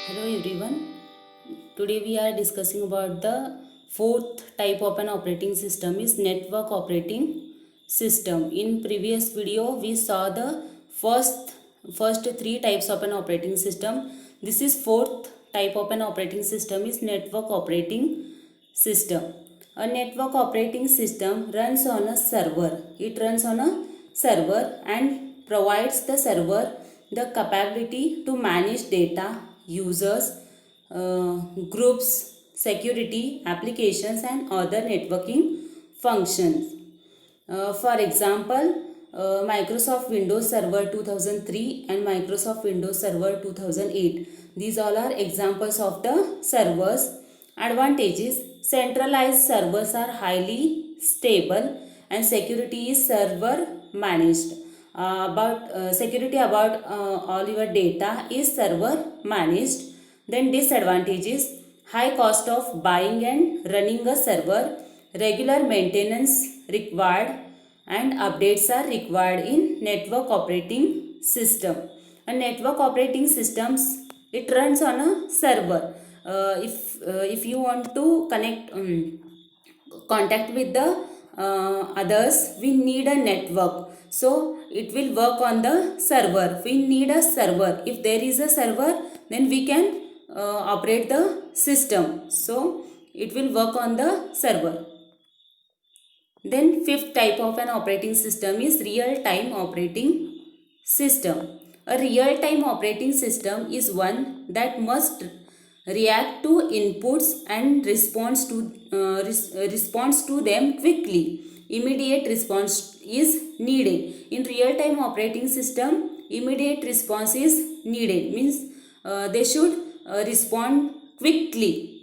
Hello everyone. Today we are discussing about the fourth type of an operating system is network operating system. In previous video we saw the first three types of an operating system. This is fourth type of an operating system is network operating system. A network operating system runs on a server. It runs on a server and provides the server the capability to manage data, users, groups, security, applications and other networking functions. For example, Microsoft Windows Server 2003 and Microsoft Windows Server 2008. These all are examples of the servers. Advantages: centralized servers are highly stable and security is server managed. About security about all your data is server managed. Then disadvantages: high cost of buying and running a server, regular maintenance required and updates are required in network operating system. A network operating systems, it runs on a server. If you want to connect contact with the others, we need a network, so it will work on the server. We need a server. If there is a server, then we can operate the system, so it will work on the server. Then fifth type of an operating system is real-time operating system. A real-time operating system is one that must react to inputs and responds to them quickly. Immediate response is needed. In real-time operating system, immediate response is needed. Means they should respond quickly.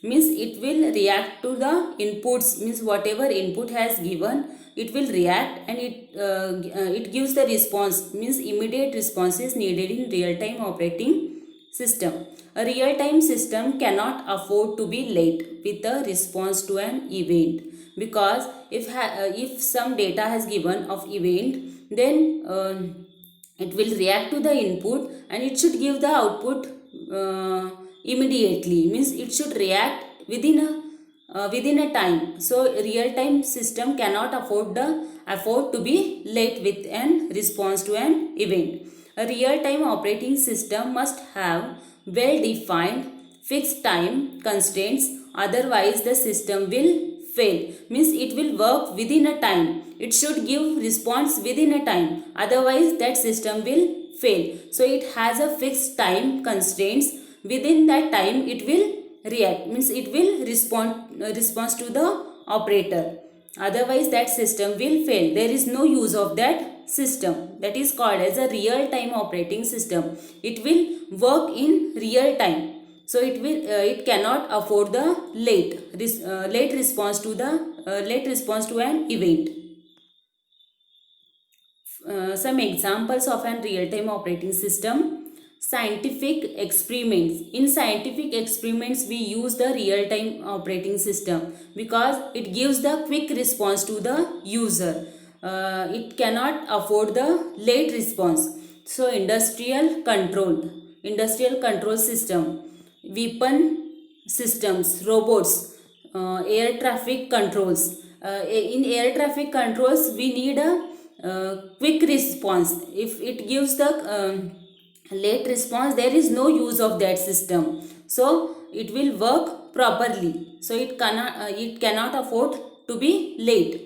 Means it will react to the inputs. Means whatever input has given, it will react and it gives the response. Means immediate response is needed in real-time operating system. A real-time system cannot afford to be late with a response to an event, because if some data has given of event, then it will react to the input and it should give the output immediately. Means it should react within a time. So real time system cannot afford to be late with an response to an event. A real time operating system must have well defined fixed time constraints, otherwise the system will fail. Means it will work within a time. It should give response within a time, otherwise that system will fail. So it has a fixed time constraints. Within that time it will react. Means it will response to the operator, otherwise that system will fail. There is no use of that system. That is called as a real time operating system. It will work in real time, so it cannot afford the late response to an event. Some examples of an real time operating system: scientific experiments. In scientific experiments we use the real time operating system because it gives the quick response to the user. It cannot afford the late response. So industrial control system, weapon systems, robots, air traffic controls. In air traffic controls we need a quick response. If it gives the late response, there is no use of that system, so it will work properly. So it cannot afford to be late.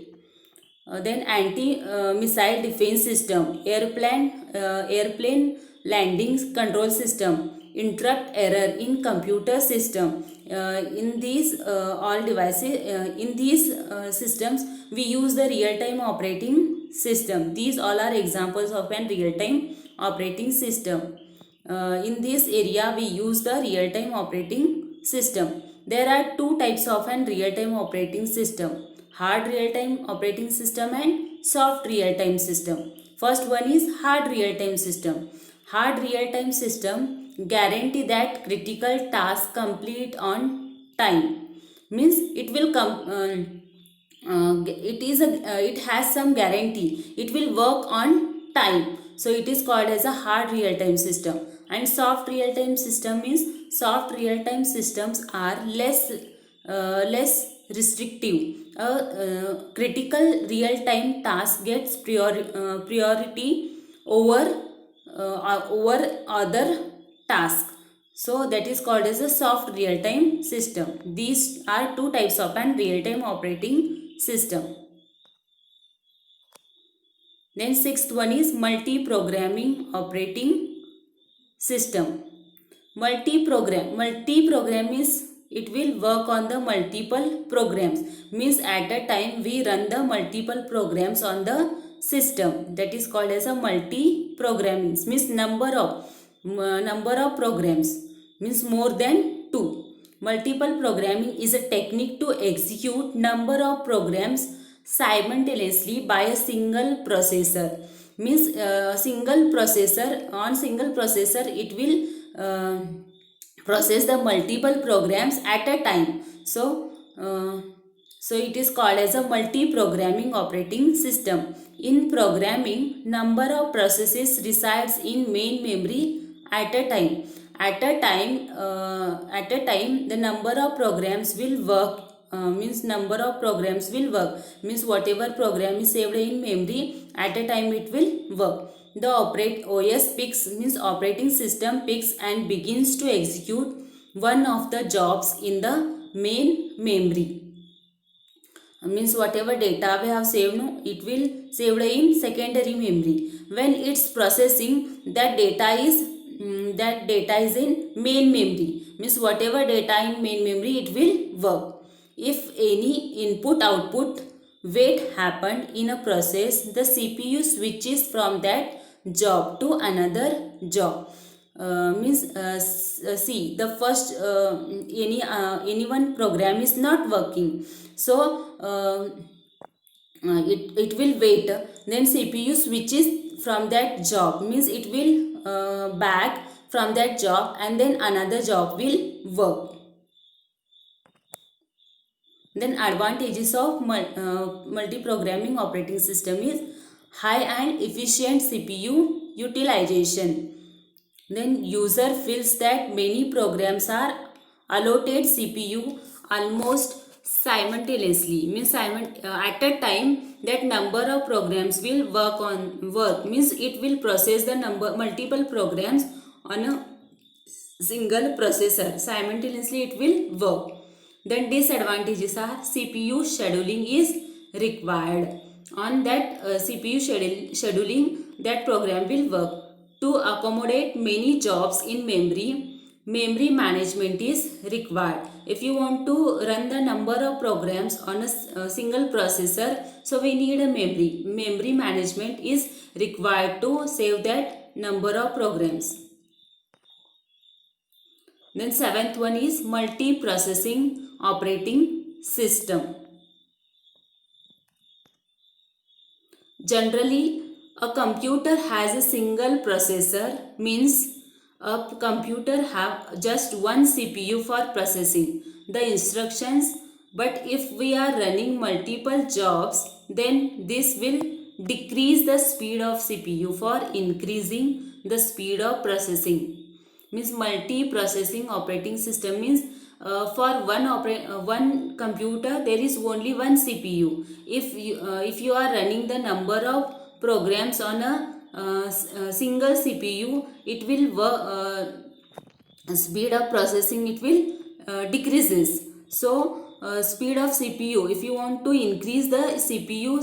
Then anti missile defense system, airplane landing control system, interrupt error in computer system. In these all devices, in these systems we use the real time operating system. These all are examples of an real time operating system. In this area we use the real time operating system. There are two types of an real time operating system: hard real time operating system and soft real time system. First one is hard real time system. Hard real time system guarantee that critical tasks complete on time. Means it will come it has some guarantee. It will work on time. So it is called as a hard real-time system. And soft real-time system means soft real-time systems are less restrictive. Critical real-time task gets priority over other tasks. So that is called as a soft real-time system. These are two types of an real-time operating system. Then sixth one is multi-programming operating system. Multi-program is it will work on the multiple programs. Means at a time we run the multiple programs on the system. That is called as a multi-programming. Means number of programs means more than 2. Multiple programming is a technique to execute number of programs simultaneously by a single processor. Means single processor it will process the multiple programs at a time. So it is called as a multi-programming operating system. In programming, number of processes resides in main memory at a time. At a time, the number of programs will work. Means whatever program is saved in memory, at a time it will work. The OS picks means operating system picks and begins to execute one of the jobs in the main memory. Means whatever data we have saved, it will saved in secondary memory. When it's processing, that data is in main memory. Means whatever data in main memory, it will work. If any input output wait happened in a process, the CPU switches from that job to another job. See, the first any one program is not working, so it will wait. Then CPU switches from that job, means it will back from that job, and then another job will work. Then advantages of multi-programming operating system is high and efficient CPU utilization. Then user feels that many programs are allotted CPU almost simultaneously. Means at a time that number of programs will work. Means it will process the multiple programs on a single processor. Simultaneously it will work. Then disadvantages are CPU scheduling is required. On that CPU scheduling, that program will work. To accommodate many jobs in memory, memory management is required. If you want to run the number of programs on a single processor, so we need a memory. Memory management is required to save that number of programs. Then seventh one is multi-processing operating system. Generally, a computer has a single processor, means a computer have just one CPU for processing the instructions. But if we are running multiple jobs, then this will decrease the speed of CPU for increasing the speed of processing. Means multi-processing operating system means for one computer there is only one CPU. If you are running the number of programs on a single CPU, it will speed of processing it will decreases. So speed of CPU, if you want to increase the CPU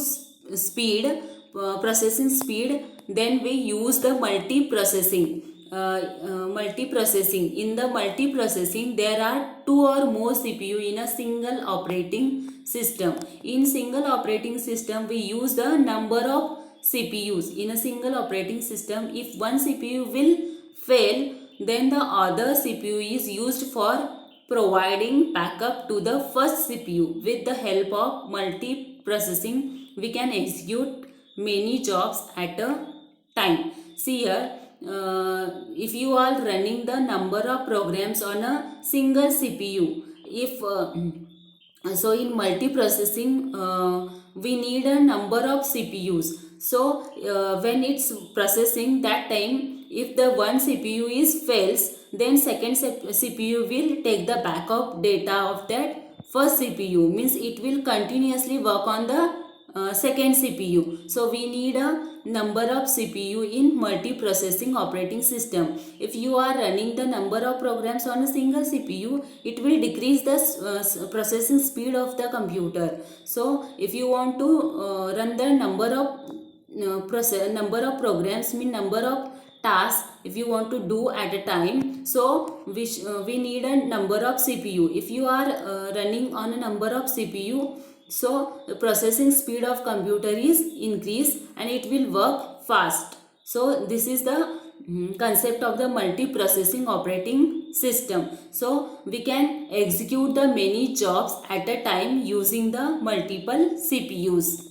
speed, processing speed, then we use the multi-processing. In the multi-processing there are two or more CPU in a single operating system. In single operating system we use the number of CPUs in a single operating system. If one CPU will fail, then the other CPU is used for providing backup to the first CPU. With the help of multi-processing, we can execute many jobs at a time. See here, if you are running the number of programs on a single CPU, so in multiprocessing we need a number of CPUs. So when it's processing that time, if the one CPU is fails, then second CPU will take the backup data of that first CPU, means it will continuously work on the second CPU. So we need a number of CPU in multi-processing operating system. If you are running the number of programs on a single CPU, it will decrease the processing speed of the computer. So if you want to run the number of programs, mean number of tasks, if you want to do at a time, so we need a number of CPU. If you are running on a number of CPU, so the processing speed of computer is increased and it will work fast. So this is the concept of the multi-processing operating system. So we can execute the many jobs at a time using the multiple CPUs.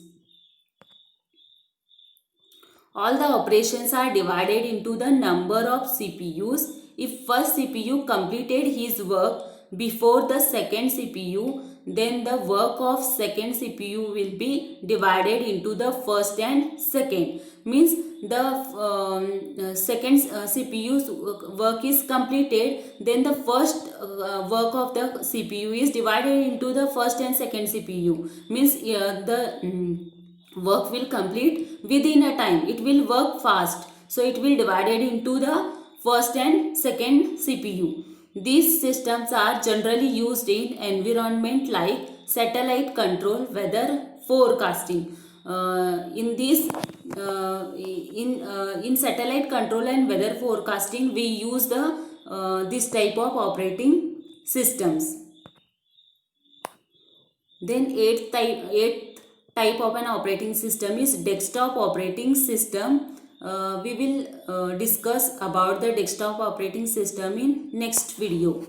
All the operations are divided into the number of CPUs. If first CPU completed his work before the second CPU, then the work of second CPU will be divided into the first and second. Means the second CPU's work is completed, then the first work of the CPU is divided into the first and second CPU. Means the work will complete within a time, it will work fast, so it will divided into the first and second CPU. These systems are generally used in environment like satellite control, weather forecasting. In satellite control and weather forecasting, we use the this type of operating systems. Then eighth type of an operating system is desktop operating system. We will discuss about the desktop operating system in next video.